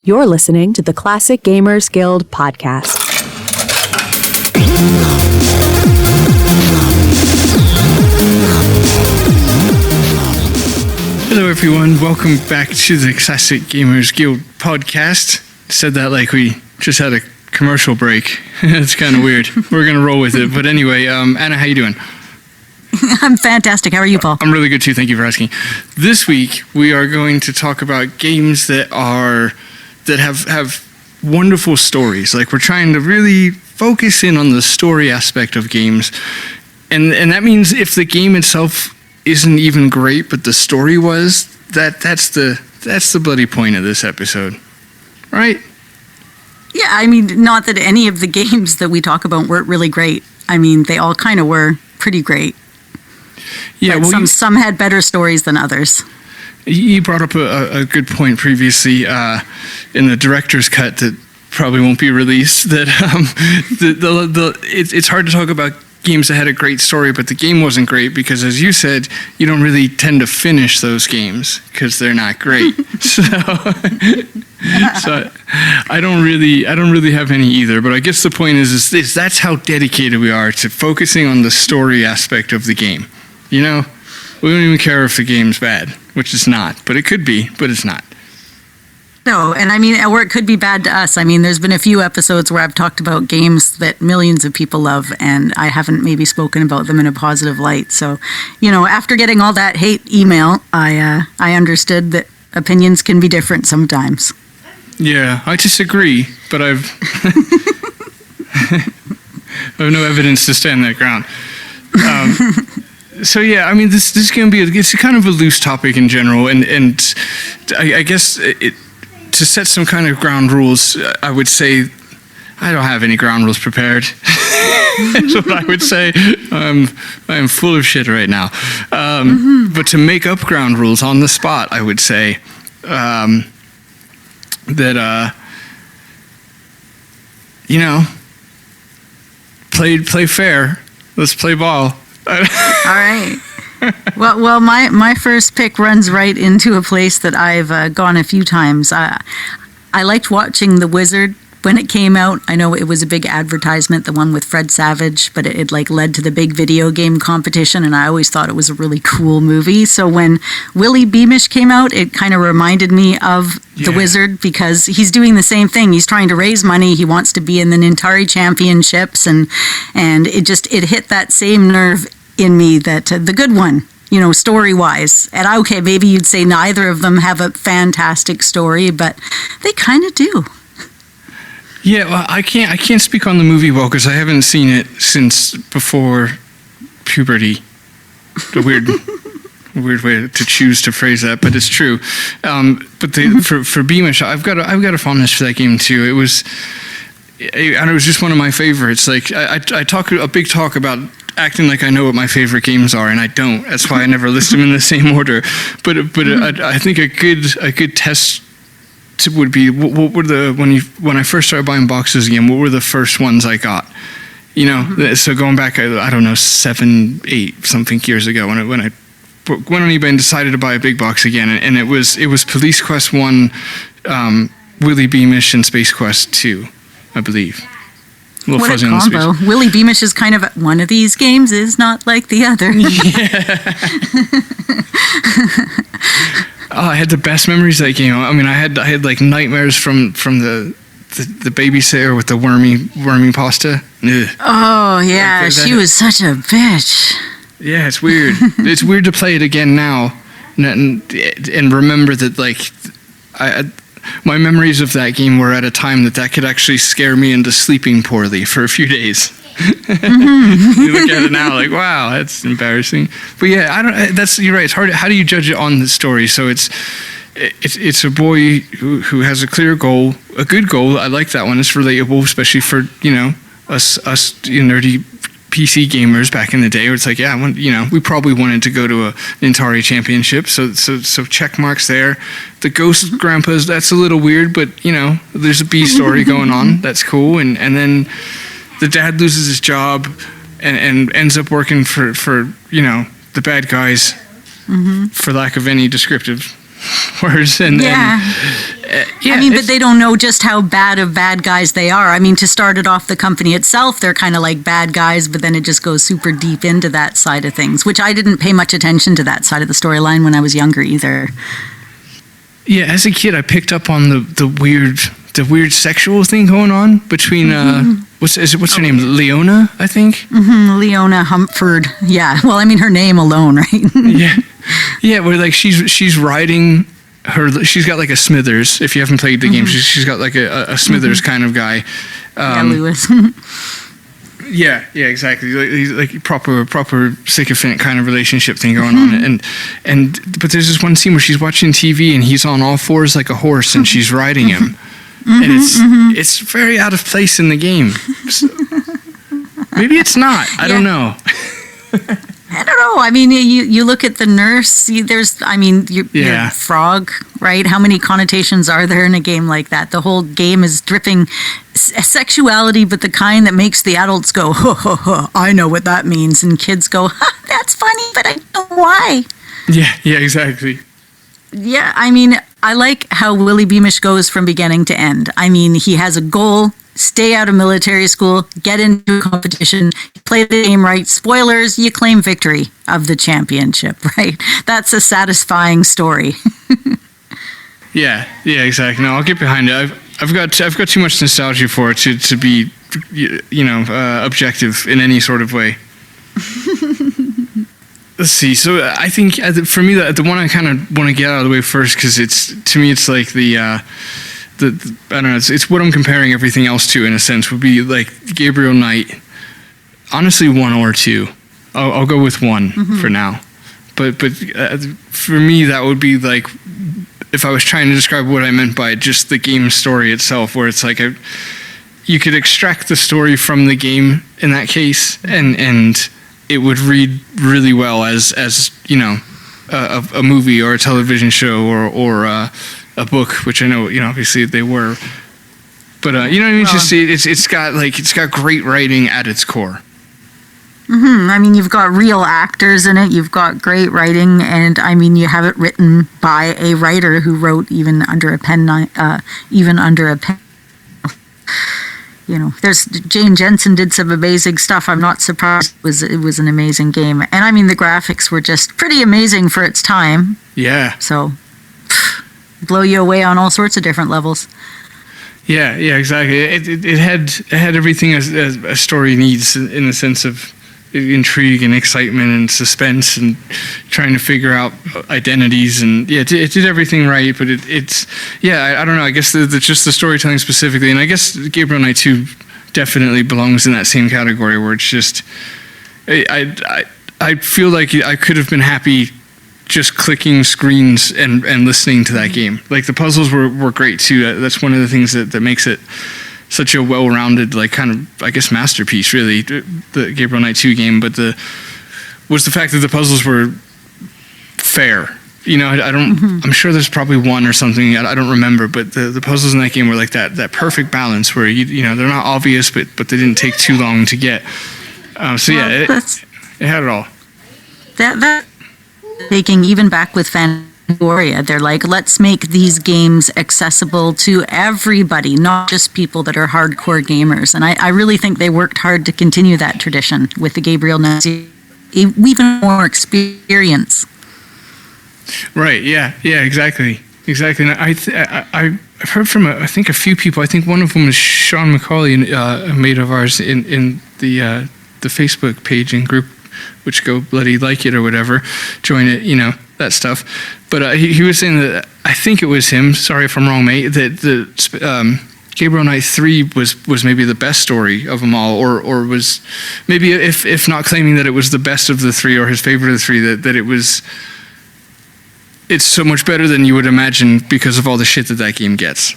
You're listening to the Classic Gamers Guild podcast. Hello everyone, welcome back to the Classic Gamers Guild podcast. Said that like we just had a commercial break. It's kind of weird. We're going to roll with it. But anyway, Anna, how you doing? I'm fantastic. How are you, Paul? I'm really good too, thank you for asking. This week, we are going to talk about games that have wonderful stories. Like, we're trying to really focus in on the story aspect of games. And that means if the game itself isn't even great, but the story was, that's the bloody point of this episode. Right? Yeah, I mean, not that any of the games that we talk about weren't really great. I mean, they all kind of were pretty great. Yeah, well, some had better stories than others. You brought up a good point previously in the director's cut that probably won't be released. That it's hard to talk about games that had a great story, but the game wasn't great because, as you said, you don't really tend to finish those games because they're not great. So I don't really have any either. But I guess the point is that's how dedicated we are to focusing on the story aspect of the game. You know, we don't even care if the game's bad, which it's not, but it could be, but it's not. No, and I mean, or it could be bad to us. I mean, there's been a few episodes where I've talked about games that millions of people love, and I haven't maybe spoken about them in a positive light. So, you know, after getting all that hate email, I understood that opinions can be different sometimes. Yeah, I disagree, but I have no evidence to stand that ground. So yeah, I mean, this is going to be it's kind of a loose topic in general, and I guess to set some kind of ground rules, I would say I don't have any ground rules prepared. That's what I would say. I am full of shit right now. But to make up ground rules on the spot, I would say that you know, play fair. Let's play ball. All right. Well, my first pick runs right into a place that I've gone a few times. I liked watching The Wizard when it came out. I know it was a big advertisement, the one with Fred Savage, but it like led to the big video game competition, and I always thought it was a really cool movie. So when Willie Beamish came out, it kind of reminded me of The Wizard because he's doing the same thing. He's trying to raise money. He wants to be in the Nintari Championships, and it hit that same nerve in me that the good one, you know, story-wise. And okay, maybe you'd say neither of them have a fantastic story, but they kind of do. Yeah, well, I can't speak on the movie well because I haven't seen it since before puberty. A weird way to choose to phrase that, but it's true. But for Beamish, I've got a fondness for that game too. It was just one of my favorites. Like I talk a big talk about acting like I know what my favorite games are, and I don't. That's why I never list them in the same order. But I think a good test would be what were when I first started buying boxes again. What were the first ones I got? You know, so going back, I don't know, 7, 8 something years ago when I went on eBay and decided to buy a big box again, and it was Police Quest 1, Willie Beamish, and Space Quest 2, I believe. What a combo. Willie Beamish is kind of one of these games is not like the other. Yeah. Oh, I had the best memories of that game. I mean, I had like nightmares from the babysitter with the wormy pasta. Ugh. Oh yeah, she was such a bitch. Yeah, it's weird. It's weird to play it again now, and remember that like my memories of that game were at a time that could actually scare me into sleeping poorly for a few days. You look at it now like, wow, that's embarrassing. But yeah, you're right. It's hard. How do you judge it on the story? So it's a boy who has a clear goal, a good goal. I like that one. It's relatable, especially for, you know, us nerdy PC gamers back in the day, where it's like, we probably wanted to go to a Nintari Championship, so check marks there. The Ghost Grandpas, that's a little weird, but, you know, there's a B story going on. That's cool. And then the dad loses his job and ends up working for you know, the bad guys, for lack of any descriptive words. And Yeah. yeah, I mean, but they don't know just how bad of bad guys they are. I mean, to start it off, the company itself, they're kind of like bad guys, but then it just goes super deep into that side of things, which I didn't pay much attention to that side of the storyline when I was younger either. Yeah, as a kid, I picked up on the weird sexual thing going on between what's her name, Leona, I think. Leona Humford. Yeah. Well, I mean, her name alone, right? yeah, where like she's riding her. She's got like a Smithers. If you haven't played the game, she's got like a Smithers kind of guy. Lewis. Yeah, exactly. Like proper sycophant kind of relationship thing going on, but there's this one scene where she's watching TV and he's on all fours like a horse and she's riding him, and it's very out of place in the game. So, maybe it's not. I don't know. I don't know. I mean, you look at the nurse. You're frog, right? How many connotations are there in a game like that? The whole game is dripping sexuality, but the kind that makes the adults go, ho, ho, ho, I know what that means. And kids go, ha, that's funny, but I don't know why. Yeah, exactly. Yeah, I mean, I like how Willie Beamish goes from beginning to end. I mean, he has a goal. Stay out of military school, get into a competition, play the game right. Spoilers, you claim victory of the championship, right? That's a satisfying story. Yeah, exactly. No, I'll get behind it. I've got too much nostalgia for it to be, objective in any sort of way. Let's see. So I think for me, the one I kind of want to get out of the way first, because it's like the I don't know, it's what I'm comparing everything else to in a sense, would be like Gabriel Knight. Honestly, 1 or 2. I'll go with 1 for now. But for me, that would be like, if I was trying to describe what I meant by just the game story itself, where it's like you could extract the story from the game in that case, and it would read really well as a movie or a television show or a book, which I know, obviously they were, but you know what I mean. Just it's got great writing at its core. I mean, you've got real actors in it. You've got great writing, and I mean, you have it written by a writer who wrote even under a pen. There's Jane Jensen did some amazing stuff. I'm not surprised. It was an amazing game, and I mean, the graphics were just pretty amazing for its time. Yeah. So. Blow you away on all sorts of different levels. Yeah, exactly. It had everything a story needs, in the sense of intrigue and excitement and suspense and trying to figure out identities, and it did everything right. But I don't know. I guess just the storytelling specifically, and I guess Gabriel Knight 2 definitely belongs in that same category, where it's just I feel like I could have been happy just clicking screens and listening to that game. Like, the puzzles were great too. That's one of the things that makes it such a well-rounded, like, kind of, I guess, masterpiece, really, the Gabriel Knight 2 game. But was the fact that the puzzles were fair. I don't. I'm sure there's probably one or something. I don't remember, but the puzzles in that game were like that perfect balance where they're not obvious, but they didn't take too long to get. It had it all. That. Taking even back with Fangoria, they're like, let's make these games accessible to everybody, not just people that are hardcore gamers. And I really think they worked hard to continue that tradition with the Gabriel Knight, even more experience. Right. Yeah. Exactly. And I've heard from I think a few people. I think one of them is Sean McCauley, a mate of ours in the Facebook page and group, which go bloody like it or whatever, join it, that stuff. But he was saying that, I think it was him, sorry if I'm wrong, mate, that the Gabriel Knight 3 was maybe the best story of them all, or was maybe, if not claiming that it was the best of the 3 or his favorite of the 3, that it's so much better than you would imagine because of all the shit that game gets.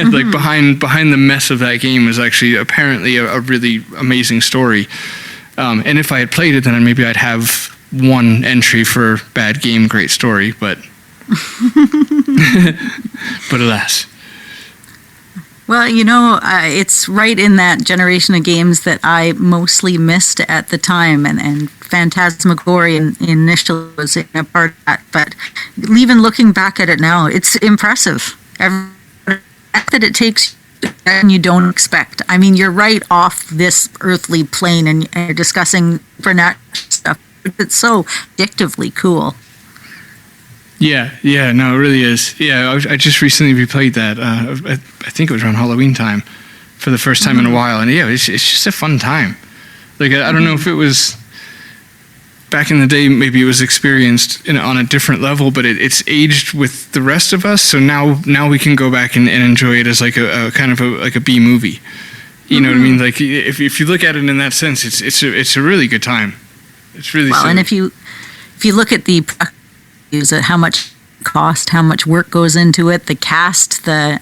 Like, behind the mess of that game is actually apparently a really amazing story. And if I had played it, then maybe I'd have one entry for bad game, great story, but but alas. Well, it's right in that generation of games that I mostly missed at the time, and Phantasmagoria initially was a part of that. But even looking back at it now, it's impressive. That it takes and you don't expect. I mean, you're right off this earthly plane, and you're discussing supernatural stuff. It's so addictively cool. Yeah, no, it really is. Yeah, I just recently replayed that. I think it was around Halloween time for the first time in a while. And yeah, it's just a fun time. Like, I don't know if it was back in the day, maybe it was experienced on a different level, but it's aged with the rest of us. So now we can go back and enjoy it as like a kind of like a B movie. You know what I mean? Like, if you look at it in that sense, it's a really good time. It's really well, silly. And if you look at the use it, how much cost, how much work goes into it, the cast, the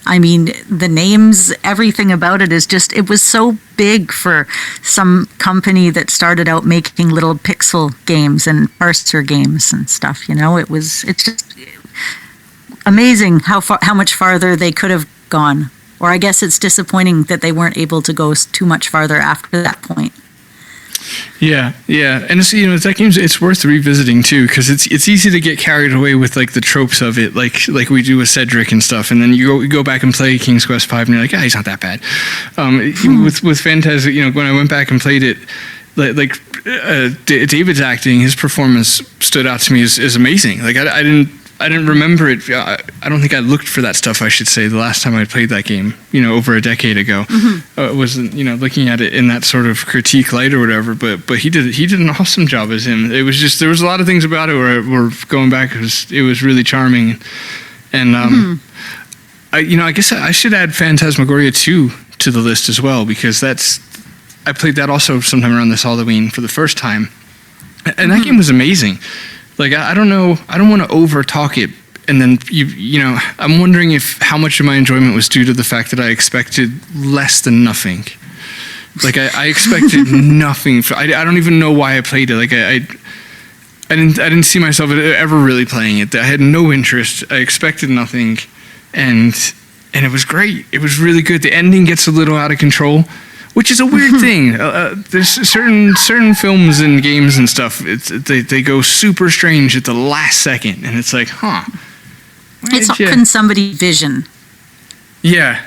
names, everything about it is just, it was so big for some company that started out making little pixel games and parser games and stuff. It's just amazing how much farther they could have gone. Or I guess it's disappointing that they weren't able to go too much farther after that point. Yeah, and that game, it's worth revisiting too, because it's easy to get carried away with like the tropes of it, like we do with Cedric and stuff, and then you go back and play King's Quest V, and you're like, he's not that bad. With Phantasm, when I went back and played it, David's acting, his performance stood out to me as amazing. Like I didn't remember it. I don't think I looked for that stuff, I should say, the last time I played that game, over a decade ago. Wasn't, looking at it in that sort of critique light or whatever, but he did an awesome job as him. It was just, there was a lot of things about it where going back, it was really charming. And, I guess I should add Phantasmagoria 2 to the list as well, because I played that also sometime around this Halloween for the first time. And that game was amazing. Like, I don't know, I don't want to over talk it, and then I'm wondering how much of my enjoyment was due to the fact that I expected less than nothing. Like, I expected nothing. I don't even know why I played it. Like, I didn't see myself ever really playing it. I had no interest. I expected nothing, and it was great. It was really good. The ending gets a little out of control, which is a weird thing. There's certain films and games and stuff, they go super strange at the last second, and it's like, It's often somebody's vision. Yeah.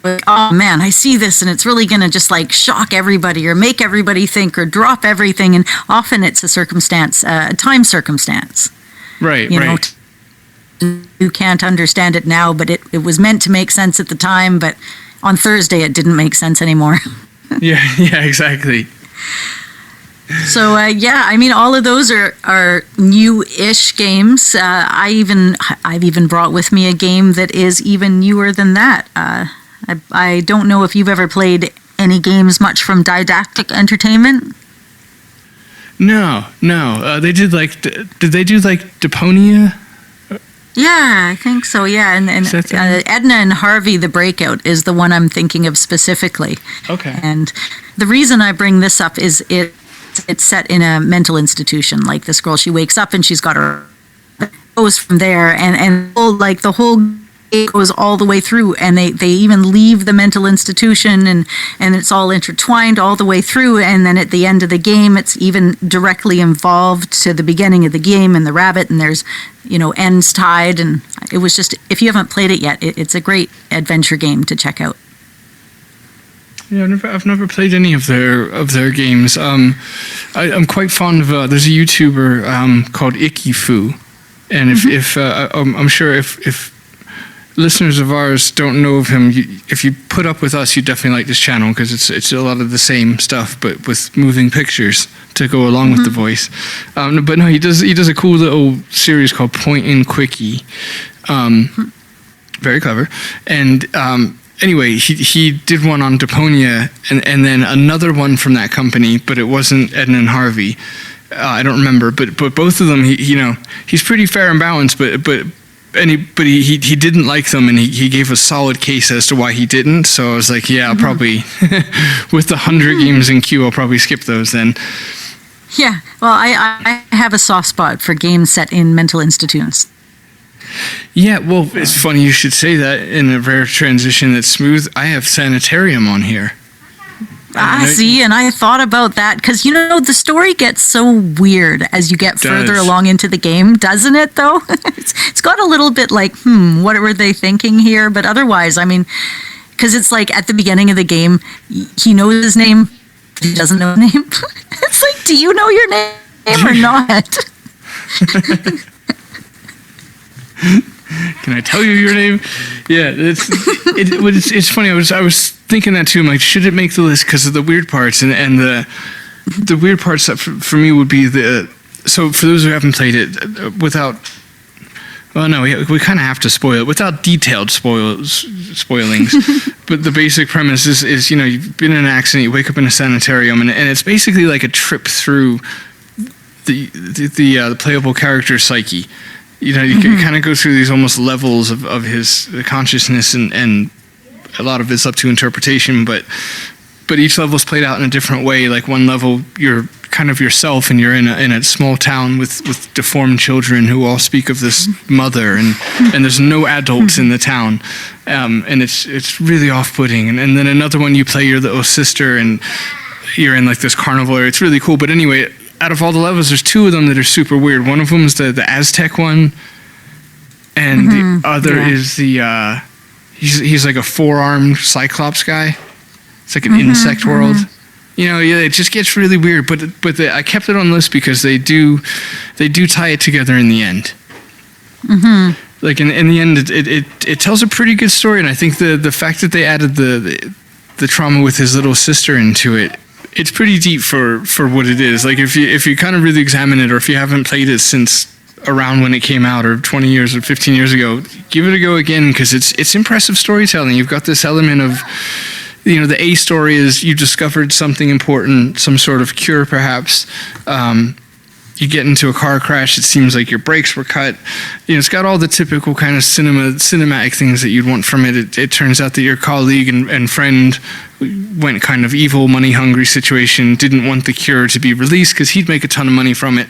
Like, oh man, I see this, and it's really going to just like shock everybody or make everybody think or drop everything, and often it's a time circumstance. Right, right. You can't understand it now, but it was meant to make sense at the time, but on Thursday, it didn't make sense anymore. yeah, exactly. So, all of those are new-ish games. I've even brought with me a game that is even newer than that. I don't know if you've ever played any games much from Didactic Entertainment. No. Did they do Deponia? Yeah, I think so. Yeah, and Edna and Harvey: The Breakout is the one I'm thinking of specifically. Okay. And the reason I bring this up is it's set in a mental institution. Like, this girl, she wakes up and she's got her goes from there, and the whole game goes all the way through, and they even leave the mental institution, and it's all intertwined all the way through, and then at the end of the game, it's even directly involved to the beginning of the game and the rabbit, and there's ends tied, and it was just, if you haven't played it yet, it's a great adventure game to check out. Yeah, I've never played any of their games. I'm quite fond of there's a YouTuber called Ikifu, and if I'm sure if listeners of ours don't know of him, if you put up with us, you definitely like this channel, because it's a lot of the same stuff, but with moving pictures to go along with the voice. But no, he does a cool little series called Point and Quickie. Very clever. And anyway, he did one on Deponia, and then another one from that company, but it wasn't Edna and Harvey. I don't remember, but both of them, he's pretty fair and balanced, but he didn't like them, and he gave a solid case as to why he didn't. So I was like, yeah, I'll probably with the 100 games in queue, I'll probably skip those then. Yeah, well, I have a soft spot for games set in mental institutions. Yeah, well, it's funny you should say that. In a rare transition that's smooth, I have Sanitarium on here. See, and I thought about that because, the story gets so weird as you get further along into the game, doesn't it, though? It's got a little bit like, what were they thinking here? But otherwise, I mean, because it's like at the beginning of the game, he knows his name, he doesn't know his name. It's like, do you know your name or not? Can I tell you your name? Yeah, it's funny. I was thinking that too. I'm like, should it make the list because of the weird parts? And the weird parts that for me would be so for those who haven't played it without. Well, no, we kind of have to spoil it without detailed spoilings. But the basic premise is you've been in an accident, you wake up in a sanitarium, and it's basically like a trip through the playable character's psyche. You kind of go through these almost levels of his consciousness, and a lot of it's up to interpretation, but each level is played out in a different way. Like one level, you're kind of yourself, and you're in a small town with deformed children who all speak of this mother, and there's no adults in the town, and it's really off-putting. And then another one, you play your little sister, and you're in like this carnival area. It's really cool. But anyway, out of all the levels, there's two of them that are super weird. One of them is the Aztec one, and the other is the he's like a four-armed Cyclops guy. It's like an insect world. It just gets really weird. But I kept it on the list because they do tie it together in the end. Like in the end, it tells a pretty good story, and I think the fact that they added the trauma with his little sister into it. It's pretty deep for what it is. Like if you kind of really examine it, or if you haven't played it since around when it came out, or 20 years or 15 years ago, give it a go again, because it's impressive storytelling. You've got this element of, the A story is you discovered something important, some sort of cure perhaps. You get into a car crash, it seems like your brakes were cut. It's got all the typical kind of cinematic things that you'd want from it. It turns out that your colleague and friend went kind of evil, money-hungry situation, didn't want the cure to be released because he'd make a ton of money from it.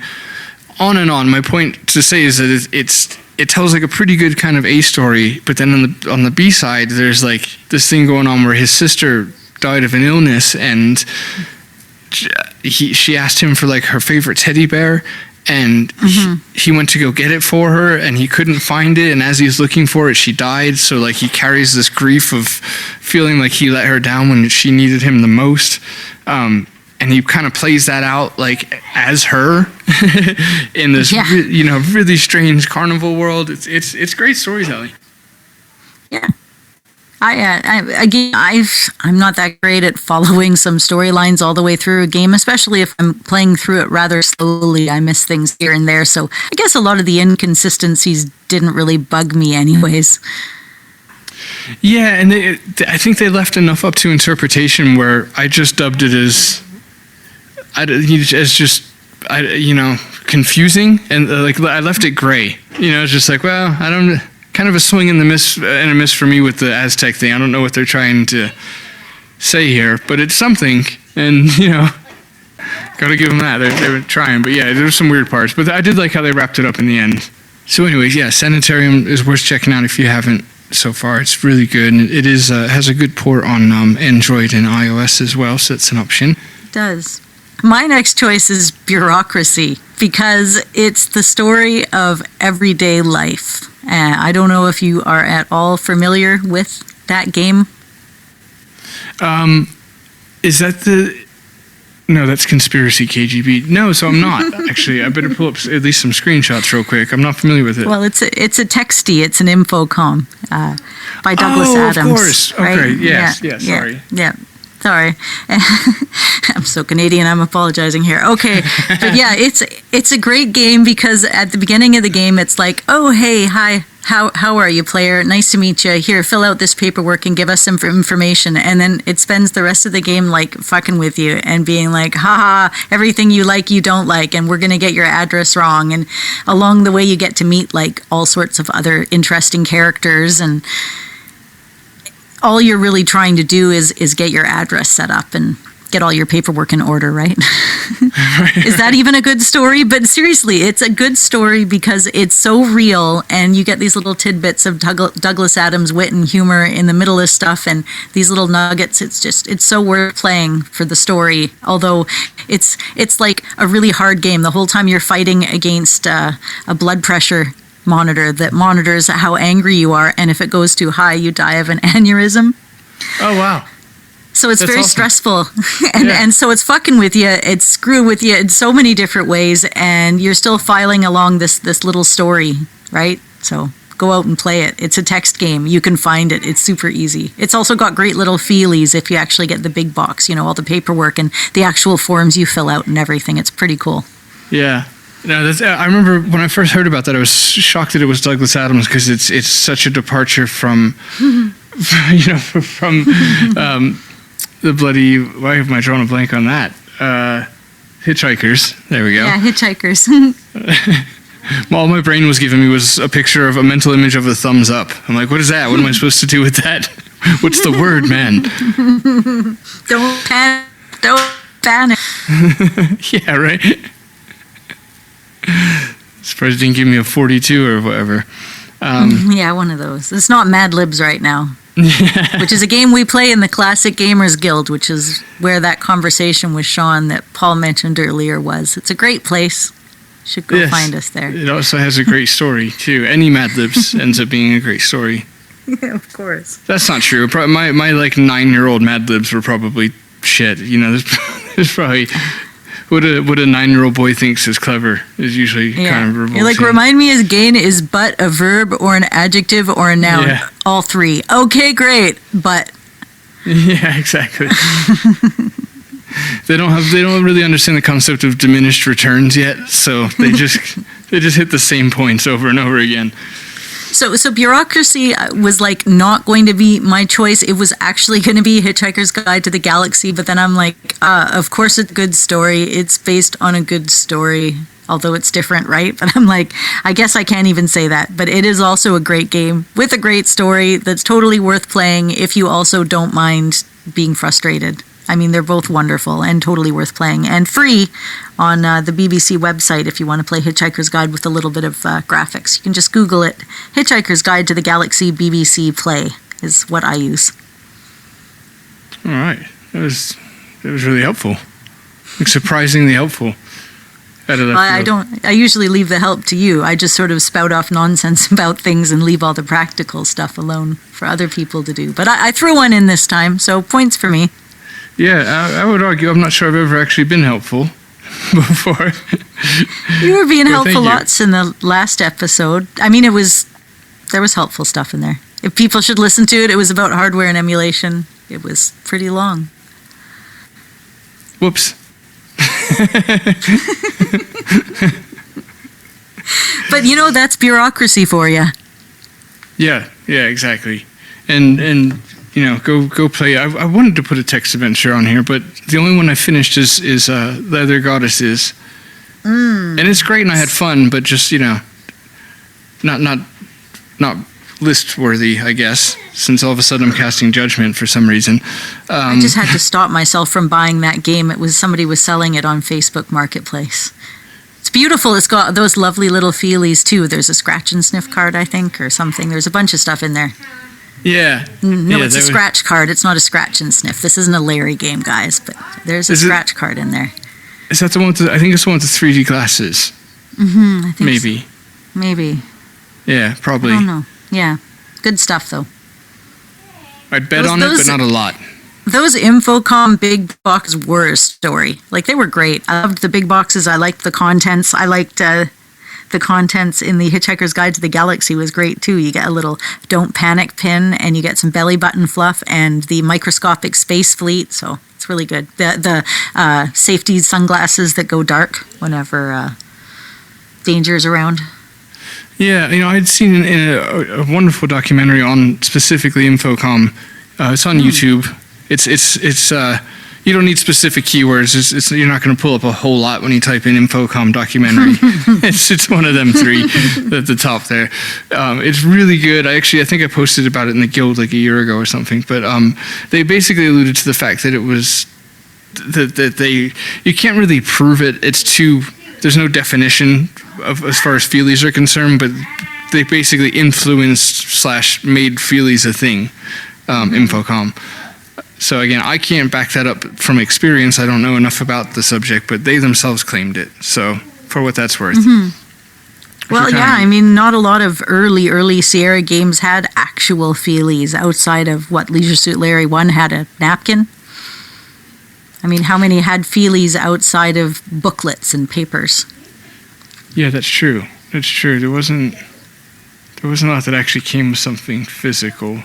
On and on. My point to say is that it tells like a pretty good kind of A story, but then on the B side, there's like this thing going on where his sister died of an illness, and she asked him for like her favorite teddy bear, and he went to go get it for her, and he couldn't find it, and as he's looking for it, she died. So like he carries this grief of feeling like he let her down when she needed him the most, and he kind of plays that out like as her in this really strange carnival world. It's great storytelling. Yeah. I'm not that great at following some storylines all the way through a game, especially if I'm playing through it rather slowly. I miss things here and there, so I guess a lot of the inconsistencies didn't really bug me anyways. Yeah, and I think they left enough up to interpretation where I just dubbed it as confusing, and like I left it gray. It's just like, well, I don't. Kind of a swing and a miss for me with the Aztec thing. I don't know what they're trying to say here, but it's something, and got to give them that. They were trying, but yeah, there were some weird parts, but I did like how they wrapped it up in the end. So anyways, yeah, Sanitarium is worth checking out if you haven't so far. It's really good, and it is has a good port on Android and iOS as well, so it's an option. It does. My next choice is Bureaucracy, because it's the story of everyday life. I don't know if you are at all familiar with that game. Is that No, that's Conspiracy KGB. No, so I'm not, actually. I better pull up at least some screenshots real quick. I'm not familiar with it. Well, it's a texty. It's an infocom by Douglas Adams. Oh, of course. Right? Okay, yes, sorry. Yeah. Sorry. I'm so Canadian, I'm apologizing here. Okay. But yeah, it's a great game because at the beginning of the game, it's like, oh, hey, hi, how are you, player? Nice to meet you. Here, fill out this paperwork and give us some information. And then it spends the rest of the game like fucking with you and being like, haha, everything you like, you don't like, and we're going to get your address wrong. And along the way, you get to meet like all sorts of other interesting characters, and all you're really trying to do is get your address set up and get all your paperwork in order, right? Is that even a good story? But seriously, it's a good story because it's so real, and you get these little tidbits of Douglas Adams' wit and humor in the middle of stuff, and these little nuggets. It's so worth playing for the story. Although it's like a really hard game. The whole time you're fighting against a blood pressure monitor that monitors how angry you are, and if it goes too high, you die of an aneurysm. Oh, wow. So it's That's very awesome. stressful, and so it's fucking with you. It's screwing with you in so many different ways, and you're still filing along this little story, right? So go out and play it. It's a text game. You can find it. It's super easy. It's also got great little feelies if you actually get the big box, all the paperwork and the actual forms you fill out and everything. It's pretty cool. Yeah. No, I remember when I first heard about that, I was shocked that it was Douglas Adams because it's such a departure from, from the bloody. Why am I drawing a blank on that? Hitchhikers. There we go. Yeah, Hitchhikers. All my brain was giving me was a picture of a mental image of a thumbs up. I'm like, what is that? What am I supposed to do with that? What's the word, man? Don't panic. Don't panic. Yeah, right. Surprised it didn't give me a 42 or whatever. Yeah, one of those. It's not Mad Libs right now. Which is a game we play in the Classic Gamers Guild, which is where that conversation with Sean that Paul mentioned earlier was. It's a great place. Should go find us there. It also has a great story, too. Any Mad Libs ends up being a great story. Yeah, of course. That's not true. My 9-year-old Mad Libs were probably shit. There's probably... What a 9-year-old boy thinks is clever is usually kind of revolting. You're like, remind me again, is but a verb or an adjective or a noun? Yeah. All three. Okay, great, but. Yeah, exactly. They don't really understand the concept of diminished returns yet, so they just hit the same points over and over again. So bureaucracy was like not going to be my choice. It was actually going to be Hitchhiker's Guide to the Galaxy, but then I'm like, of course it's a good story. It's based on a good story, although it's different, right? But I'm like, I guess I can't even say that. But it is also a great game with a great story that's totally worth playing if you also don't mind being frustrated. I mean, they're both wonderful and totally worth playing, and free on the BBC website if you want to play Hitchhiker's Guide with a little bit of graphics. You can just Google it. Hitchhiker's Guide to the Galaxy BBC Play is what I use. All right. That was really helpful. Like, surprisingly helpful. I usually leave the help to you. I just sort of spout off nonsense about things and leave all the practical stuff alone for other people to do. But I threw one in this time, so points for me. Yeah, I would argue I'm not sure I've ever actually been helpful before. You were being helpful lots in the last episode. I mean, there was helpful stuff in there. If people should listen to it, it was about hardware and emulation. It was pretty long. Whoops. But that's bureaucracy for you. Yeah, exactly. And go play. I wanted to put a text adventure on here, but the only one I finished is The Other Goddesses. And it's great and I had fun, but just, not list worthy, I guess, since all of a sudden I'm casting judgment for some reason. I just had to stop myself from buying that game. Somebody was selling it on Facebook Marketplace. It's beautiful. It's got those lovely little feelies too. There's a scratch and sniff card, I think, or something. There's a bunch of stuff in there. Yeah. No, it's a scratch card. It's not a scratch and sniff. This isn't a Larry game, guys, but there's a scratch card in there. Is that the one I think it's the one with the 3D glasses. I think Maybe. So. Maybe. Yeah, probably. I don't know. Yeah. Good stuff, though. I'd bet on it, but not a lot. Those Infocom big boxes were a story. Like, they were great. I loved the big boxes. I liked the contents. I liked the contents in the Hitchhiker's Guide to the Galaxy was great, too. You get a little Don't Panic pin, and you get some belly button fluff, and the microscopic space fleet, so it's really good. The safety sunglasses that go dark whenever danger is around. Yeah, I'd seen in a wonderful documentary on specifically Infocom. It's on YouTube. It's you don't need specific keywords. You're not going to pull up a whole lot when you type in Infocom documentary. it's one of them three at the top there. It's really good. I think I posted about it in the guild like a year ago or something. But they basically alluded to the fact that it was you can't really prove it. There's no definition of as far as feelies are concerned, but they basically influenced / made feelies a thing, Infocom. So again, I can't back that up from experience. I don't know enough about the subject, but they themselves claimed it. So for what that's worth. Well, yeah, I mean, not a lot of early Sierra games had actual feelies outside of what Leisure Suit Larry 1 had a napkin. I mean, how many had feelies outside of booklets and papers? Yeah, that's true. That's true. There wasn't a lot that actually came with something physical.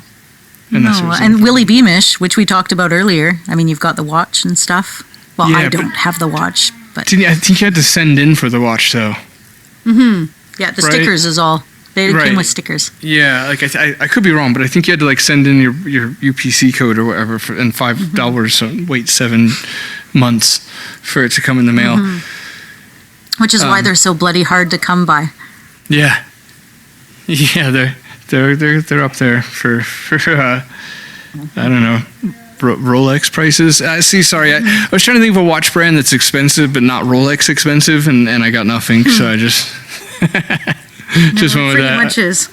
No, and Willie Beamish, which we talked about earlier. I mean, you've got the watch and stuff. Well, yeah, I don't have the watch, but I think you had to send in for the watch, though. Yeah, the stickers is all. They came with stickers. Yeah, like I could be wrong, but I think you had to like send in your UPC code or whatever, and $5, so wait 7 months for it to come in the mail. Which is why they're so bloody hard to come by. Yeah, they're up there for I don't know, Rolex prices. Sorry, I was trying to think of a watch brand that's expensive but not Rolex expensive, and I got nothing, so I just just went with that. Pretty much is.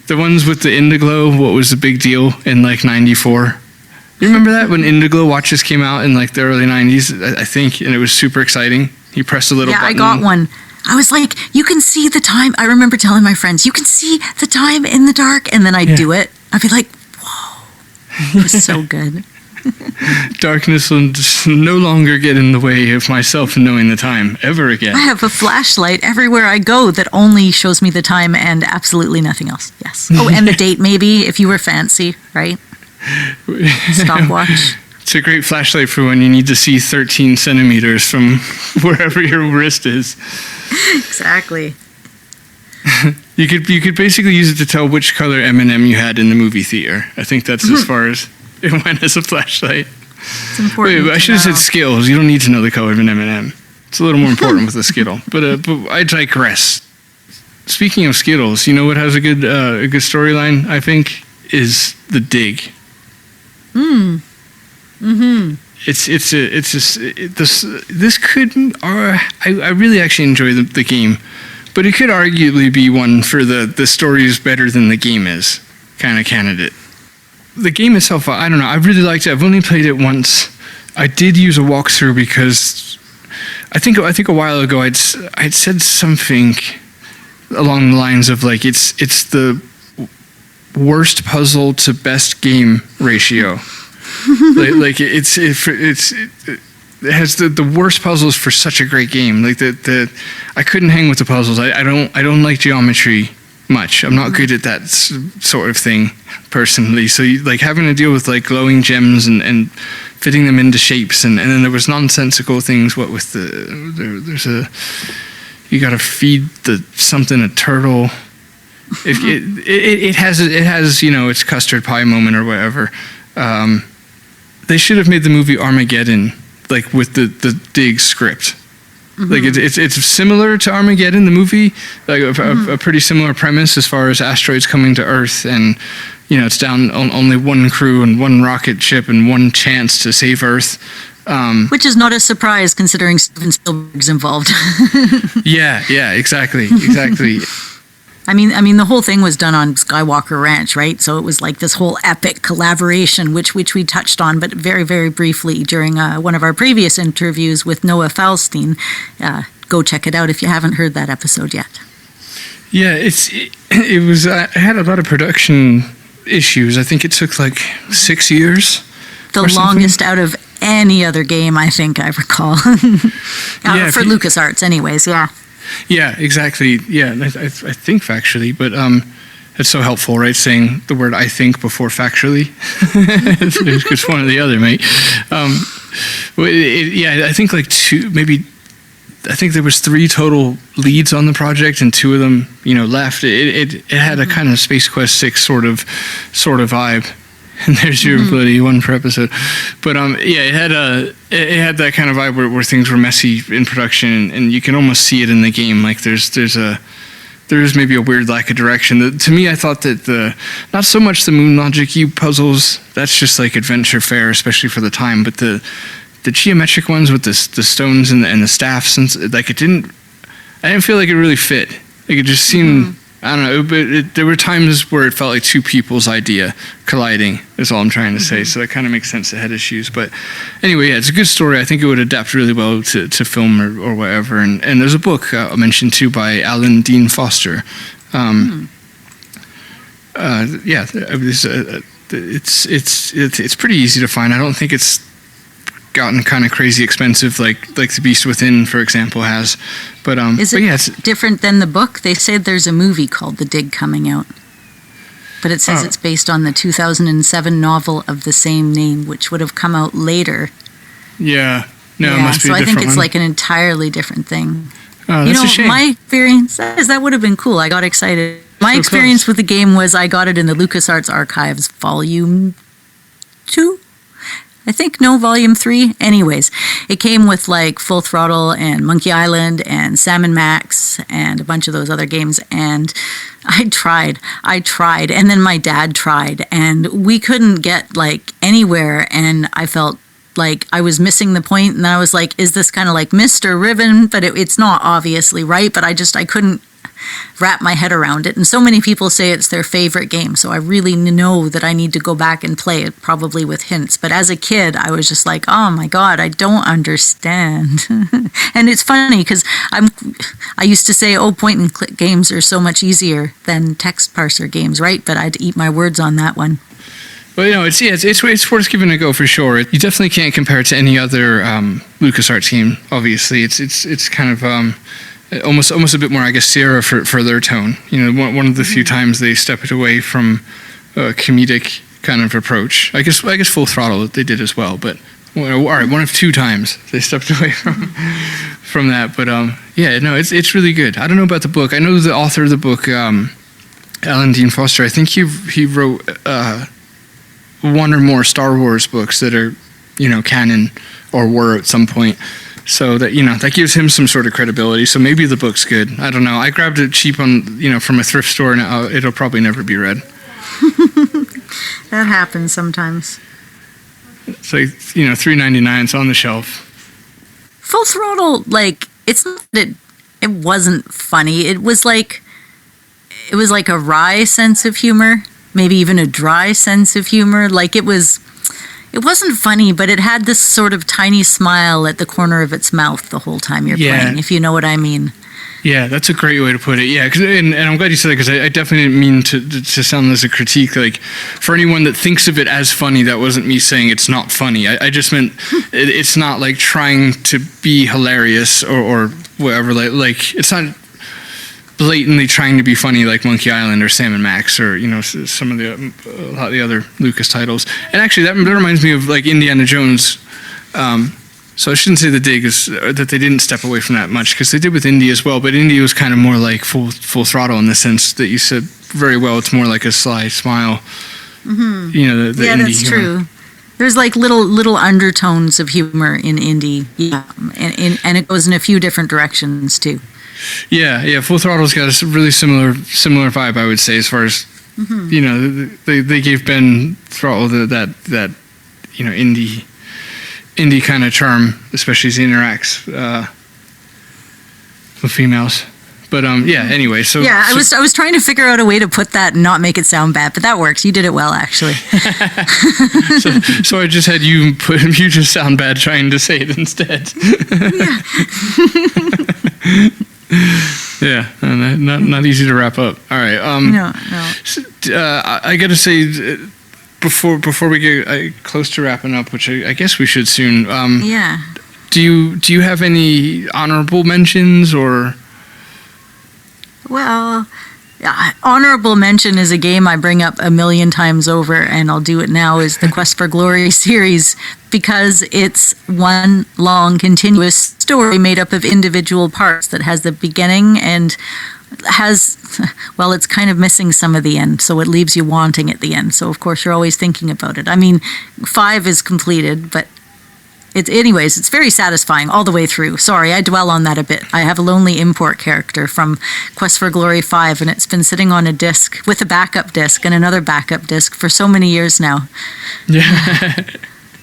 The ones with the Indiglo, what was the big deal in like '94? You remember that when Indiglo watches came out in like the early '90s, I think, and it was super exciting. You pressed a little button. Yeah, I got one. I was like, you can see the time. I remember telling my friends, you can see the time in the dark, and then I'd do it. I'd be like, whoa, it was so good. Darkness will just no longer get in the way of myself knowing the time ever again. I have a flashlight everywhere I go that only shows me the time and absolutely nothing else. Yes. Oh, and the date maybe, if you were fancy, right? Stopwatch. It's a great flashlight for when you need to see 13 centimeters from wherever your wrist is. Exactly. You could basically use it to tell which color M&M you had in the movie theater. I think that's as far as it went as a flashlight. It's important. Wait, I should have said Skittles. You don't need to know the color of an M&M. It's a little more important with a Skittle. But I digress. Speaking of Skittles, you know what has a good storyline, I think, is The Dig. This could, I really actually enjoy the game, but it could arguably be one for the story is better than the game is kind of candidate. The game itself, I don't know, I really liked it. I've only played it once. I did use a walkthrough because I think a while ago I'd said something along the lines of like it's the worst puzzle to best game ratio. like it has the worst puzzles for such a great game. Like I couldn't hang with the puzzles. I don't like geometry much. I'm not good at that sort of thing personally. So like having to deal with like glowing gems and fitting them into shapes, and then there was nonsensical things. What with there's you got to feed something a turtle. It has its custard pie moment or whatever. They should have made the movie Armageddon like with the Dig script. Like it's similar to Armageddon, the movie, like a pretty similar premise as far as asteroids coming to Earth, and it's down on only one crew and one rocket ship and one chance to save Earth. Which is not a surprise considering Steven Spielberg's involved. Yeah, exactly. I mean, the whole thing was done on Skywalker Ranch, right? So it was like this whole epic collaboration, which we touched on, but very, very briefly during one of our previous interviews with Noah Falstein. Go check it out if you haven't heard that episode yet. Yeah, it was. I had a lot of production issues. I think it took like 6 years. The longest out of any other game, I think I recall. For LucasArts, anyways. Yeah. Yeah, exactly. Yeah, I think factually, but it's so helpful, right? Saying the word "I think" before factually. It's one or the other, mate. I think like I think there was 3 total leads on the project, and 2 of them, left. It had a kind of Space Quest 6 sort of vibe. And there's your bloody one per episode, but it had that kind of vibe where things were messy in production, and you can almost see it in the game. Like there is maybe a weird lack of direction. To me, I thought that not so much the Moon Logic Cube puzzles. That's just like adventure fare, especially for the time. But the the geometric ones with the stones and the staffs, and like I didn't feel like it really fit. Like it just seemed, I don't know, but there were times where it felt like two people's idea colliding, is all I'm trying to say. So that kind of makes sense. It had issues. But anyway, yeah, it's a good story. I think it would adapt really well to film or whatever. And there's a book I mentioned too by Alan Dean Foster. Yeah, it's pretty easy to find. I don't think it's gotten kind of crazy expensive like The Beast Within, for example, has. But is it it's different than the book? They said there's a movie called The Dig coming out, but it says it's based on the 2007 novel of the same name, which would have come out later. Yeah, no, it must be so a different I think it's one. like an entirely different thing. Oh, that's a shame. My experience is that would have been cool. I got excited. My experience with the game was I got it in the LucasArts Archives Volume 2. I think, no, Volume 3. Anyways, it came with like Full Throttle and Monkey Island and Sam & Max and a bunch of those other games. And I tried. And then my dad tried. And we couldn't get like anywhere. And I felt like I was missing the point. And I was like, is this kind of like Mr. Ribbon? But it's not, obviously, right? But I couldn't wrap my head around it. And so many people say it's their favorite game, so I really know that I need to go back and play it, probably with hints. But as a kid, I was just like, oh my God, I don't understand. And it's funny because I used to say, point and click games are so much easier than text parser games, right? But I'd eat my words on that one. Well, it's worth giving a go for sure. You definitely can't compare it to any other LucasArts game. Obviously, it's kind of almost a bit more, I guess, Sierra for their tone. One of the few times they stepped away from a comedic kind of approach. I guess Full Throttle they did as well, but all right, one of two times they stepped away from that. But it's really good. I don't know about the book. I know the author of the book, Alan Dean Foster. I think he wrote one or more Star Wars books that are canon or were at some point. So that gives him some sort of credibility. So maybe the book's good. I don't know. I grabbed it cheap on from a thrift store, and it'll probably never be read. That happens sometimes. It's like $3.99. It's on the shelf. Full Throttle, like it's not that it wasn't funny. It was like a wry sense of humor, maybe even a dry sense of humor. Like it wasn't funny, but it had this sort of tiny smile at the corner of its mouth the whole time you're playing, if you know what I mean. Yeah, that's a great way to put it. Yeah, and I'm glad you said that, because I definitely didn't mean to sound as a critique. Like, for anyone that thinks of it as funny, that wasn't me saying it's not funny. I just meant it's not like trying to be hilarious or whatever. Like it's not blatantly trying to be funny like Monkey Island or Sam & Max or some of a lot of the other Lucas titles. And actually that reminds me of like Indiana Jones. So I shouldn't say The Dig is that they didn't step away from that much, because they did with Indy as well, but Indy was kind of more like full throttle in the sense that you said very well. It's more like a sly smile. Mm-hmm. The yeah, Indy that's humor. true. There's like little undertones of humor in Indy, and it goes in a few different directions too. Yeah. Full Throttle's got a really similar vibe, I would say, as far as they gave Ben Throttle that indie kind of charm, especially as he interacts with females. But anyway, so yeah, I was trying to figure out a way to put that and not make it sound bad, but that works. You did it well, actually. so I just had you just sound bad trying to say it instead. Yeah, not easy to wrap up. All right. No. I got to say, before we get close to wrapping up, which I guess we should soon. Yeah. Do you have any honorable mentions or? Well, honorable mention is a game I bring up a million times over, and I'll do it now, is the Quest for Glory series, because it's one long continuous story made up of individual parts that has the beginning and it's kind of missing some of the end, so it leaves you wanting at the end. So of course you're always thinking about it. I mean, 5 is completed, but it's very satisfying all the way through. Sorry, I dwell on that a bit. I have a lonely import character from Quest for Glory 5, and it's been sitting on a disc with a backup disc and another backup disc for so many years now. Yeah.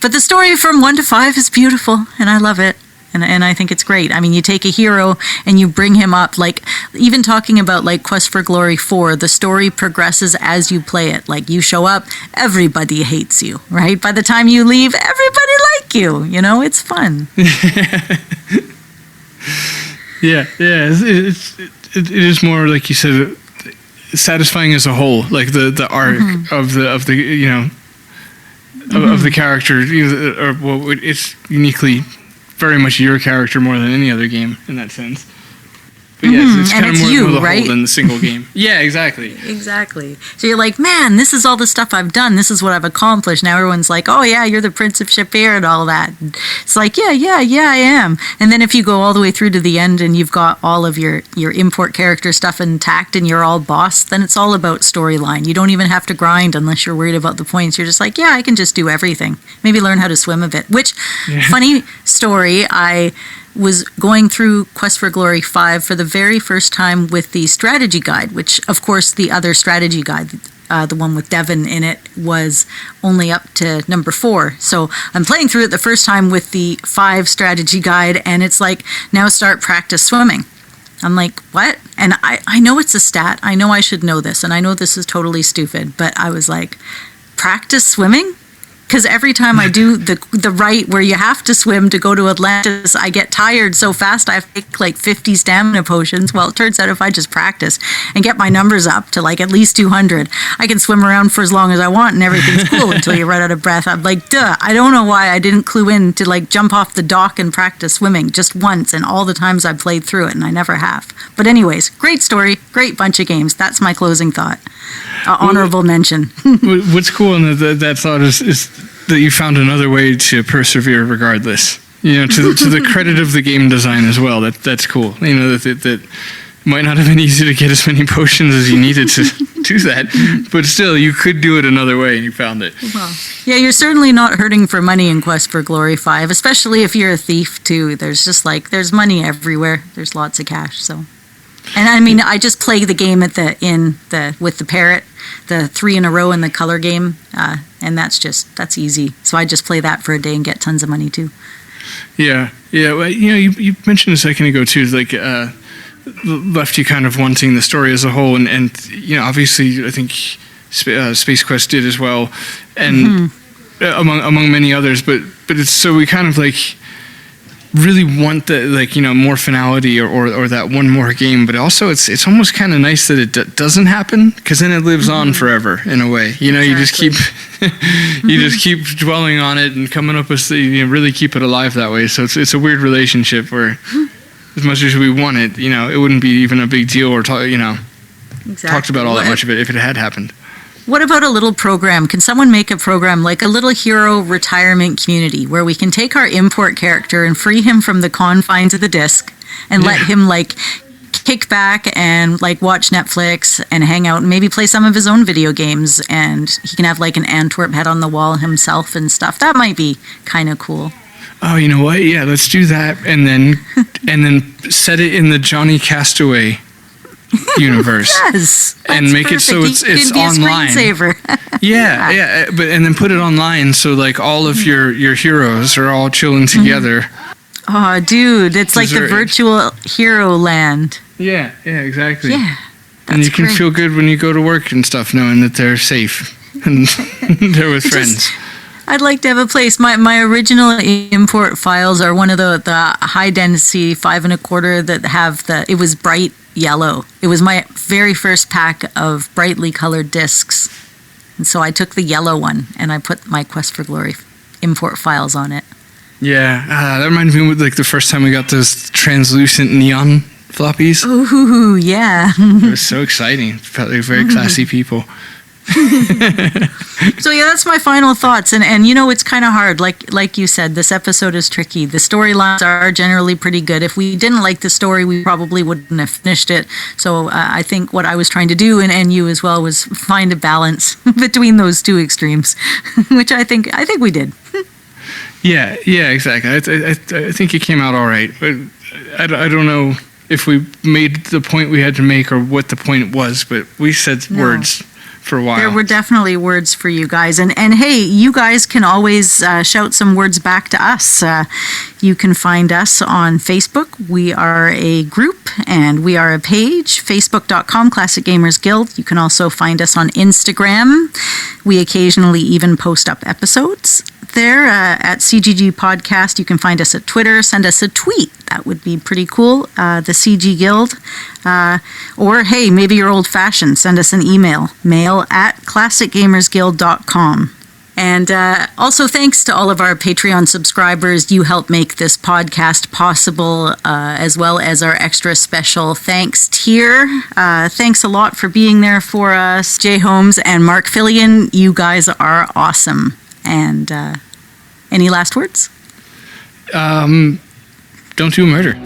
But the story from 1 to 5 is beautiful, and I love it. And I think it's great. I mean, you take a hero and you bring him up. Like, even talking about, like, Quest for Glory 4, the story progresses as you play it. Like, you show up, everybody hates you, right? By the time you leave, everybody like you. You know, it's fun. Yeah. It is more, like you said, satisfying as a whole. Like, the arc of the you know, of the character. Or, well, it's uniquely very much your character more than any other game in that sense. But yes, it's kind of more the right? whole than the single game. Yeah, exactly. Exactly. So you're like, man, this is all the stuff I've done. This is what I've accomplished. Now everyone's like, oh yeah, you're the Prince of Shapir and all that. And it's like, yeah, I am. And then if you go all the way through to the end and you've got all of your import character stuff intact and you're all boss, then it's all about storyline. You don't even have to grind unless you're worried about the points. You're just like, yeah, I can just do everything. Maybe learn how to swim a bit. Which, funny story, I was going through Quest for Glory 5 for the very first time with the strategy guide, which, of course, the other strategy guide, the one with Devon in it, was only up to number 4. So I'm playing through it the first time with the 5 strategy guide, and it's like, now start practice swimming. I'm like, what? And I know it's a stat. I know I should know this, and I know this is totally stupid, but I was like, practice swimming? Because every time I do the right where you have to swim to go to Atlantis, I get tired so fast I have to take like 50 stamina potions. Well, it turns out if I just practice and get my numbers up to like at least 200, I can swim around for as long as I want and everything's cool until you run out of breath. I'm like, duh, I don't know why I didn't clue in to like jump off the dock and practice swimming just once and all the times I played through it, and I never have. But anyways, great story, great bunch of games. That's my closing thought. Honorable mention. What's cool in that thought is that you found another way to persevere regardless. You know, to the credit of the game design as well. That's cool. You know, that might not have been easy to get as many potions as you needed to do that, but still, you could do it another way, and you found it. Well, yeah, you're certainly not hurting for money in Quest for Glory 5, especially if you're a thief too. There's just like there's money everywhere. There's lots of cash. So. And I mean, I just play the game with the parrot, the 3 in a row in the color game, and that's easy. So I just play that for a day and get tons of money too. Yeah. Well, you know, you mentioned a second ago too, like left you kind of wanting the story as a whole, and you know, obviously, I think Space Quest did as well, and among many others. But it's so we kind of like really want the, like, you know, more finality or that one more game, but also it's almost kind of nice that it doesn't happen, because then it lives on forever in a way. You know, exactly. You just keep dwelling on it and coming up with, you know, really keep it alive that way. So it's a weird relationship where as much as we want it, you know, it wouldn't be even a big deal or talked about all that much of it if it had happened. What about a little program? Can someone make a program like a little hero retirement community where we can take our import character and free him from the confines of the disc and let him like kick back and like watch Netflix and hang out and maybe play some of his own video games, and he can have like an Antwerp head on the wall himself and stuff. That might be kind of cool. Oh, you know what? Yeah, let's do that, and then set it in the Johnny Castaway universe. Yes, and make perfect. it so it's online. yeah, but and then put it online so like all of your heroes are all chilling together. Oh, dude, it's like the virtual hero land. Yeah, exactly. Yeah, and you can feel good when you go to work and stuff, knowing that they're safe and they're with friends. I'd like to have a place. My original import files are one of the high density 5 1/4 that have it was bright yellow. It was my very first pack of brightly colored discs. And so I took the yellow one and I put my Quest for Glory import files on it. Yeah. That reminds me of like the first time we got those translucent neon floppies. Ooh, yeah. It was so exciting. Felt like very classy people. So yeah, that's my final thoughts, and you know, it's kind of hard, like you said, this episode is tricky. The storylines are generally pretty good. If we didn't like the story, we probably wouldn't have finished it. So I think what I was trying to do, and you as well, was find a balance between those two extremes, which I think we did. Yeah, exactly. I think it came out all right, but I don't know if we made the point we had to make or what the point was, but we said words for a while. There were definitely words for you guys. And hey, you guys can always shout some words back to us. You can find us on Facebook. We are a group and we are a page, facebook.com Classic Gamers Guild. You can also find us on Instagram. We occasionally even post up episodes there at CGG Podcast. You can find us at Twitter. Send us a tweet. That would be pretty cool. The CG Guild. Or, hey, maybe you're old-fashioned. Send us an email. mail@classicgamersguild.com. And also thanks to all of our Patreon subscribers. You help make this podcast possible, as well as our extra special thanks tier. Thanks a lot for being there for us. Jay Holmes and Mark Fillion, you guys are awesome. And any last words? Don't do murder.